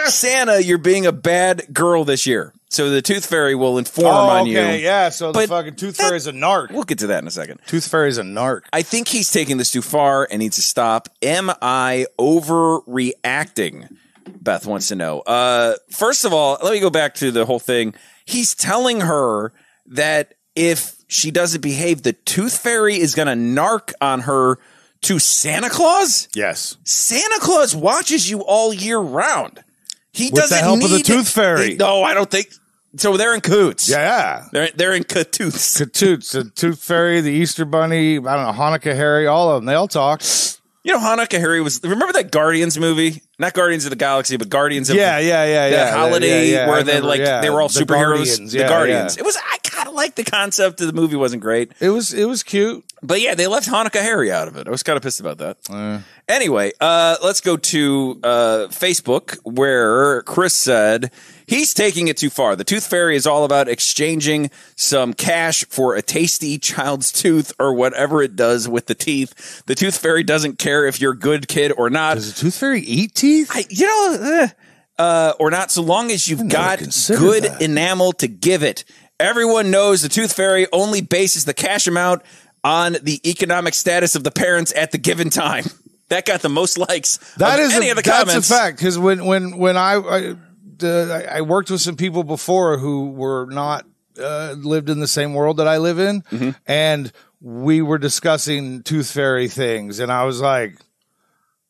A: Santa, you're being a bad girl this year. So the tooth fairy will inform on you.
B: Yeah. So the fucking tooth fairy is a narc.
A: We'll get to that in a second.
B: Tooth fairy is a narc.
A: I think he's taking this too far and needs to stop. Am I overreacting? Beth wants to know. First of all, let me go back to the whole thing. He's telling her that if she doesn't behave, the tooth fairy is going to narc on her to Santa Claus?
B: Yes.
A: Santa Claus watches you all year round. He
B: With
A: doesn't
B: the help
A: need
B: of the tooth fairy.
A: No, I don't think. So they're in cahoots.
B: Yeah.
A: They're in cahoots.
B: Cahoots. The tooth fairy, the Easter bunny, I don't know, Hanukkah Harry, all of them. They all talk.
A: You know, Hanukkah Harry was. Remember that Guardians movie? Not Guardians of the Galaxy, but Guardians of
B: the
A: holiday where they they were all
B: the
A: superheroes.
B: Guardians.
A: The Guardians. It was. I kind of liked the concept of the movie. Wasn't great.
B: It was cute.
A: But yeah, they left Hanukkah Harry out of it. I was kind of pissed about that. Anyway, let's go to Facebook where Chris said he's taking it too far. The tooth fairy is all about exchanging some cash for a tasty child's tooth or whatever it does with the teeth. The tooth fairy doesn't care if you're a good kid or not.
B: Does the tooth fairy eat teeth?
A: Or not, so long as you've got good enamel to give it. Everyone knows the tooth fairy only bases the cash amount on the economic status of the parents at the given time. That got the most likes of any of the comments.
B: That's a fact, because when I worked with some people before who were not lived in the same world that I live in, and we were discussing tooth fairy things, and I was like,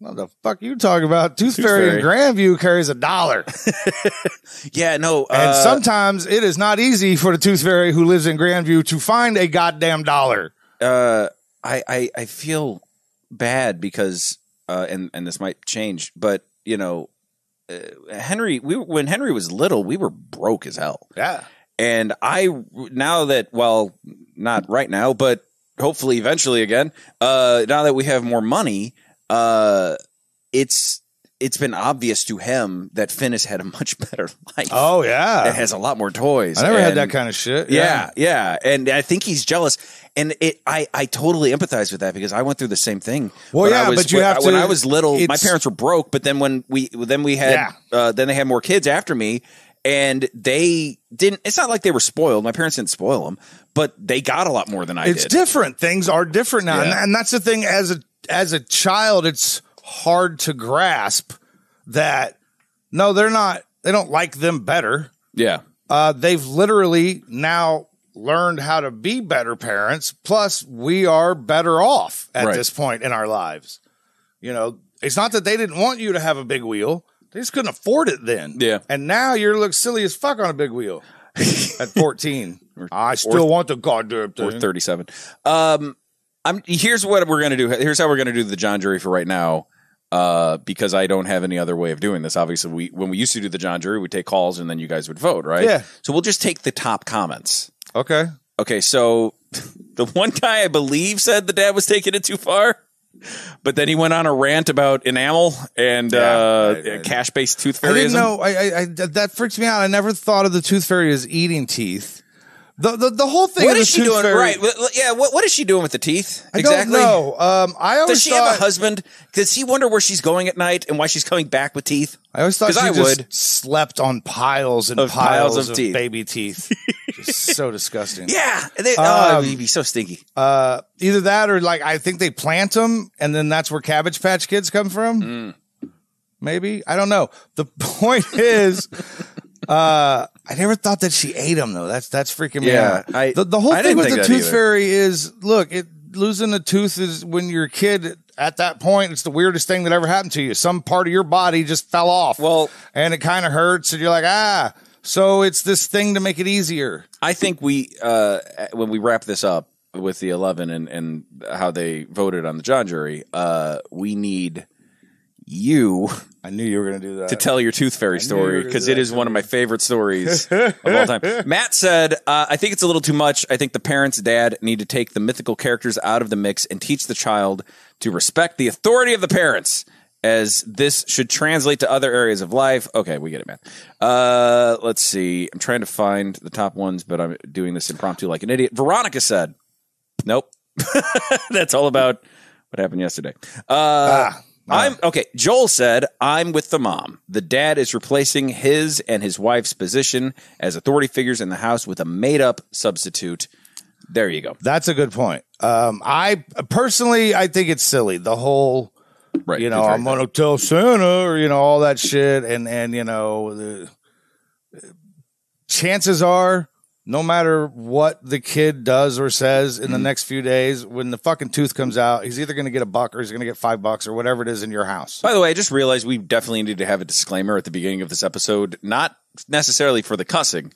B: What the fuck you talking about? Tooth Fairy in Grandview carries $1.
A: Yeah, no.
B: And sometimes it is not easy for the Tooth Fairy who lives in Grandview to find a goddamn dollar.
A: I feel bad because, and this might change, but you know, Henry, when Henry was little, we were broke as hell.
B: Yeah.
A: And now that, well, not right now, but hopefully eventually again, now that we have more money, it's been obvious to him that Finn has had a much better life.
B: Oh yeah,
A: it has a lot more toys.
B: I never had that kind of shit.
A: Yeah, and I think he's jealous. And I totally empathize with that because I went through the same thing.
B: Well,
A: when I was little, my parents were broke, but then when they had more kids after me. And they didn't. It's not like they were spoiled. My parents didn't spoil them, but they got a lot more than I did.
B: It's different. Things are different now, and that's the thing. As a child, it's hard to grasp that. No, they're not. They don't like them better.
A: Yeah,
B: they've literally now learned how to be better parents. Plus, we are better off at this point in our lives. You know, it's not that they didn't want you to have a big wheel. They just couldn't afford it then.
A: Yeah.
B: And now you look silly as fuck on a big wheel at 14. I still want the goddamn thing.
A: Or 37. Here's what we're going to do. Here's how we're going to do the John Jury for right now. Because I don't have any other way of doing this. Obviously, when we used to do the John Jury, we'd take calls and then you guys would vote, right?
B: Yeah.
A: So we'll just take the top comments.
B: Okay.
A: Okay, so the one guy I believe said the dad was taking it too far. But then he went on a rant about enamel and cash-based tooth fairyism.
B: I didn't know. That freaks me out. I never thought of the tooth fairy as eating teeth. The whole thing.
A: What is she doing? Right? Yeah. What is she doing with the teeth?
B: I don't know. I always
A: does she have a husband? Does he wonder where she's going at night and why she's coming back with teeth?
B: I always thought she just slept on piles and piles of
A: teeth.
B: Baby teeth. Just so disgusting.
A: Yeah. He'd be so stinky.
B: Either that or like I think they plant them and then that's where Cabbage Patch Kids come from. Maybe. I don't know. The point is, I never thought that she ate them though. That's freaking me out. The whole thing with the tooth fairy is, look, losing a tooth is when you're a kid. At that point, it's the weirdest thing that ever happened to you. Some part of your body just fell off.
A: Well,
B: and it kind of hurts, and you're like, so it's this thing to make it easier.
A: I think when we wrap this up with the 11 and how they voted on the John Jury, we need you.
B: I knew you were going to do that.
A: To tell your tooth fairy story, because it is one of my favorite stories of all time. Matt said, I think it's a little too much. I think the parents' dad need to take the mythical characters out of the mix and teach the child to respect the authority of the parents, as this should translate to other areas of life. Okay, we get it, Matt. Let's see. I'm trying to find the top ones, but I'm doing this impromptu like an idiot. Veronica said, nope. That's all about what happened yesterday. Okay. Joel said, I'm with the mom. The dad is replacing his and his wife's position as authority figures in the house with a made-up substitute. There you go.
B: That's a good point. I personally think it's silly. The whole, I'm going to tell Santa or, all that shit. And the chances are, no matter what the kid does or says in the next few days, when the fucking tooth comes out, he's either going to get $1 or he's going to get $5 or whatever it is in your house.
A: By the way, I just realized we definitely need to have a disclaimer at the beginning of this episode, not necessarily for the cussing,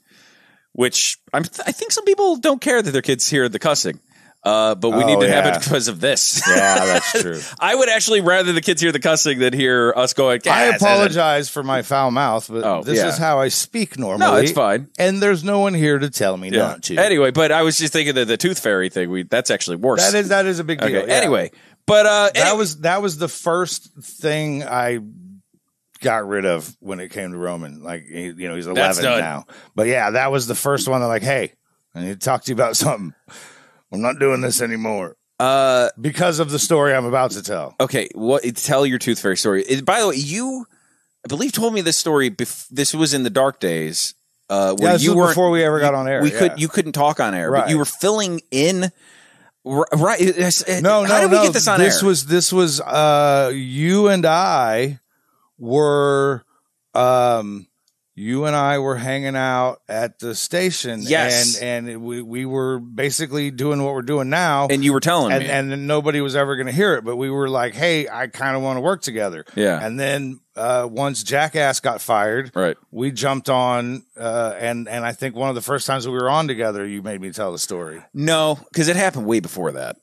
A: which I think some people don't care that their kids hear the cussing. But we need to have it because of this.
B: Yeah, that's true.
A: I would actually rather the kids hear the cussing than hear us going,
B: I apologize for my foul mouth, but this is how I speak normally.
A: No, it's fine.
B: And there's no one here to tell me not to.
A: Anyway, but I was just thinking that the tooth fairy thing, that's actually worse.
B: That is a big deal.
A: Okay. Yeah. Anyway, but
B: that was the first thing I got rid of when it came to Roman. Like, he's 11 now. But yeah, that was the first one. That like, hey, I need to talk to you about something. I'm not doing this anymore because of the story I'm about to tell.
A: Okay, tell your tooth fairy story. By the way, you, I believe, told me this story. This was in the dark days.
B: Where you were before we ever got on air.
A: You couldn't talk on air, but you were filling in. Right?
B: No.
A: How did we get this on air?
B: This was you and I were you and I were hanging out at the station.
A: Yes.
B: And we were basically doing what we're doing now.
A: And you were telling me.
B: And nobody was ever going to hear it. But we were like, hey, I kind of want to work together.
A: Yeah.
B: And then once Jackass got fired,
A: right,
B: we jumped on. And I think one of the first times that we were on together, you made me tell the story.
A: No, because it happened way before that.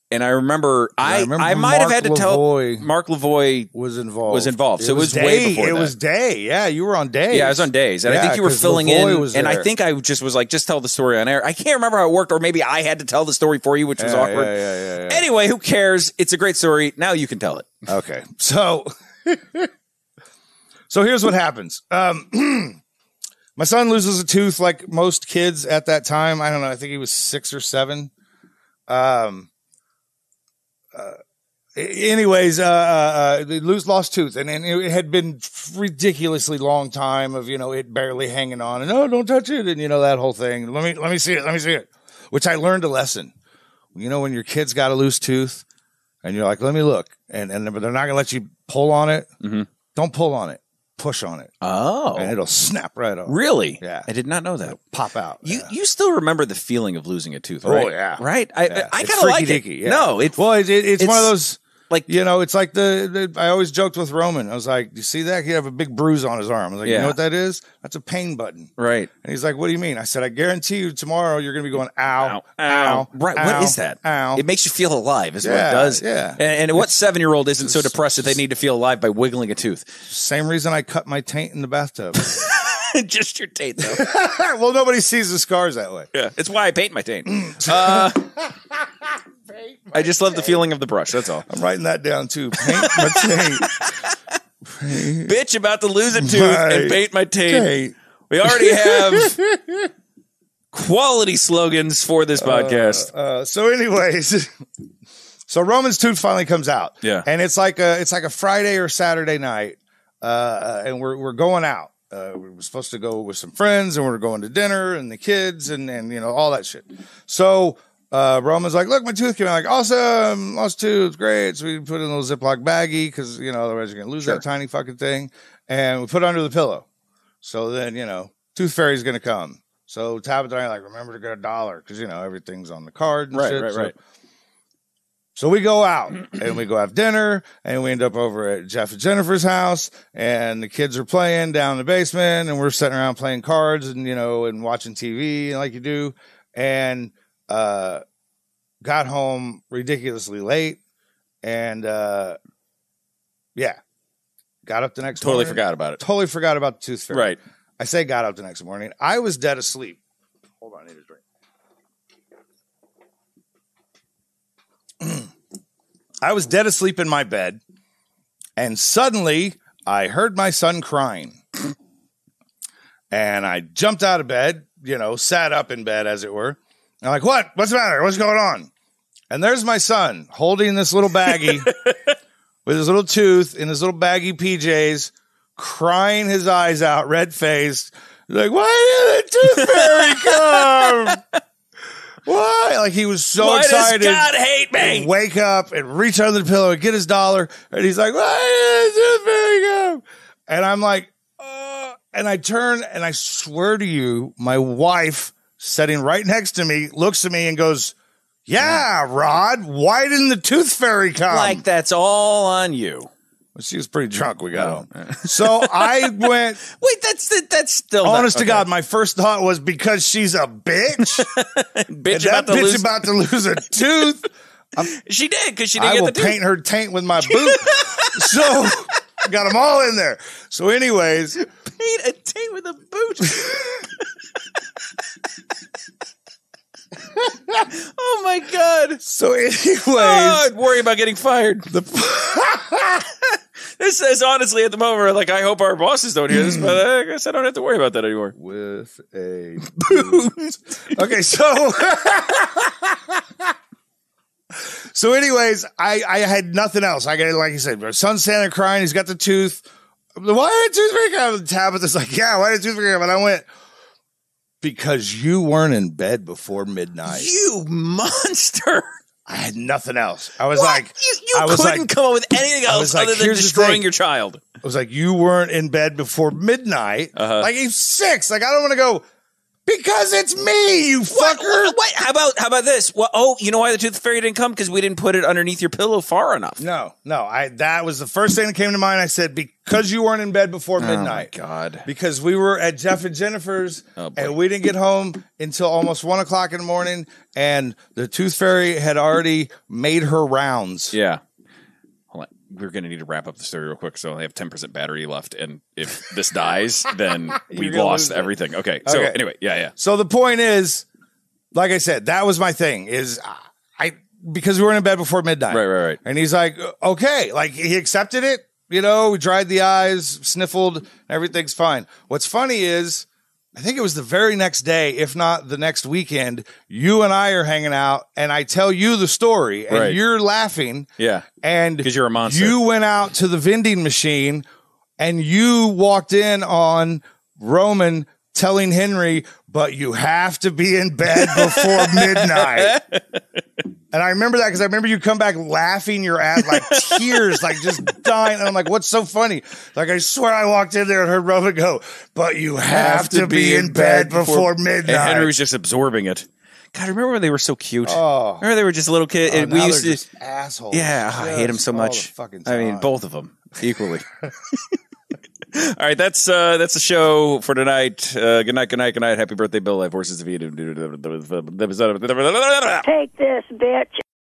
A: And I remember, I might have had to tell Mark Lavoie
B: was involved.
A: So it was way before that.
B: It was Day. Yeah, you were on Days.
A: Yeah, I was on Days. And I think you were filling in. And I think I just was like, just tell the story on air. I can't remember how it worked, or maybe I had to tell the story for you, which was awkward.
B: Yeah.
A: Anyway, who cares? It's a great story. Now you can tell it.
B: Okay. So here's what happens. My son loses a tooth like most kids at that time. I don't know. I think he was 6 or 7. Lost tooth, and it had been ridiculously long time of, it barely hanging on, and don't touch it, and that whole thing. Let me see it, which I learned a lesson. When your kid's got a loose tooth, and you're like, let me look, but they're not gonna let you pull on it.
A: Mm-hmm.
B: Don't pull on it. Push on it.
A: Oh.
B: And it'll snap right off.
A: Really?
B: Yeah.
A: I did not know that.
B: It'll pop out.
A: You still remember the feeling of losing a tooth, right?
B: Oh, yeah.
A: Right? I kind of like it.
B: Yeah.
A: No,
B: it's one of those,
A: like,
B: it's like I always joked with Roman. I was like, you see that? He have a big bruise on his arm. I was like, you know what that is? That's a pain button.
A: Right.
B: And he's like, what do you mean? I said, I guarantee you tomorrow you're going to be going, ow, ow, ow.
A: Right.
B: Ow,
A: what is that?
B: Ow.
A: It makes you feel alive is what it does.
B: Yeah.
A: And what 7-year-old isn't so depressed that they need to feel alive by wiggling a tooth?
B: Same reason I cut my taint in the bathtub.
A: Just your taint, though.
B: Well, nobody sees the scars that way.
A: Yeah. It's why I paint my taint. I just love the feeling of the brush. That's all.
B: I'm writing that down too. Paint my taint.
A: Bitch about to lose a tooth and paint my taint. We already have quality slogans for this podcast.
B: So anyways, so Roman's tooth finally comes out.
A: Yeah.
B: And it's like a Friday or Saturday night. And we're going out. We were supposed to go with some friends, and we're going to dinner and the kids and all that shit. So Roman's like, look, my tooth came out. Like, awesome, lost tooth, great. So we put it in a little Ziploc baggie because otherwise you're gonna lose that tiny fucking thing. And we put it under the pillow. So then tooth fairy's gonna come. So Tabitha and I like, remember to get $1 because everything's on the card and shit.
A: Right.
B: So we go out and we go have dinner, and we end up over at Jeff and Jennifer's house, and the kids are playing down in the basement, and we're sitting around playing cards and and watching TV like you do, and got home ridiculously late, and got up the next morning.
A: Forgot about it.
B: Totally forgot about the tooth fairy.
A: Right.
B: I say got up the next morning. I was dead asleep. Hold on, I need a drink. I was dead asleep in my bed, and suddenly I heard my son crying. And I jumped out of bed, sat up in bed, as it were. I'm like, what? What's the matter? What's going on? And there's my son holding this little baggie with his little tooth in his little baggy PJs, crying his eyes out, red-faced. Like, why did the tooth fairy come? Why? Like, he was so excited.
A: Why does God hate me?
B: Wake up and reach under the pillow and get his $1. And he's like, why did the tooth fairy come? And I'm like, and I turn, and I swear to you, my wife sitting right next to me looks at me and goes, yeah, Rod, why didn't the tooth fairy come?
A: Like, that's all on you.
B: Well, she was pretty drunk. We got home. So I went.
A: Wait, that's still
B: honest to God. My first thought was because she's a bitch.
A: Bitch
B: about to lose a tooth.
A: She did because she didn't get the tooth.
B: I will paint her taint with my boot. So got them all in there. So, anyways,
A: paint a taint with a boot. Oh my God.
B: So anyways,
A: I'd worry about getting fired. This says honestly at the moment, like, I hope our bosses don't hear this, but I guess I don't have to worry about that anymore.
B: With a boot. Okay, so anyways, I had nothing else. I got, like you said, my son's standing there crying, he's got the tooth. Why did the tooth fairy come? Tabitha's like, yeah, why did the tooth fairy come? And I went, because you weren't in bed before midnight.
A: You monster.
B: I had nothing else. I was like,
A: you couldn't come up with anything else other than destroying your child.
B: was like, you weren't in bed before midnight. Like, he's 6. Like, I don't want to go, because it's me, you fucker.
A: What? How about this? Well, you know why the tooth fairy didn't come? Because we didn't put it underneath your pillow far enough.
B: No. That was the first thing that came to mind. I said, because you weren't in bed before midnight.
A: Oh, my God.
B: Because we were at Jeff and Jennifer's, and we didn't get home until almost 1 o'clock in the morning, and the tooth fairy had already made her rounds.
A: Yeah. We're going to need to wrap up the story real quick, so I have 10% battery left, and if this dies, then we lost everything. Okay, so anyway, yeah.
B: So the point is, like I said, that was my thing, is because we weren't in bed before midnight.
A: Right.
B: And he's like, okay, like he accepted it, we dried the eyes, sniffled, everything's fine. What's funny is, I think it was the very next day, if not the next weekend, you and I are hanging out, and I tell you the story, and you're laughing.
A: Yeah.
B: And
A: because you're a monster.
B: You went out to the vending machine, and you walked in on Roman telling Henry, but you have to be in bed before midnight. And I remember that because I remember you come back laughing your ass, like tears, like just dying. And I'm like, what's so funny? Like, I swear I walked in there and heard Roman go, but you have to be in bed before midnight.
A: And Henry was just absorbing it. God, remember when they were so cute?
B: Oh.
A: Remember they were just little kids?
B: And we used to just assholes.
A: Yeah, I hate them so much. I mean, both of them equally. All right, that's the show for tonight. Good night. Happy birthday, Bill. Life horses of you.
C: Take this, bitch.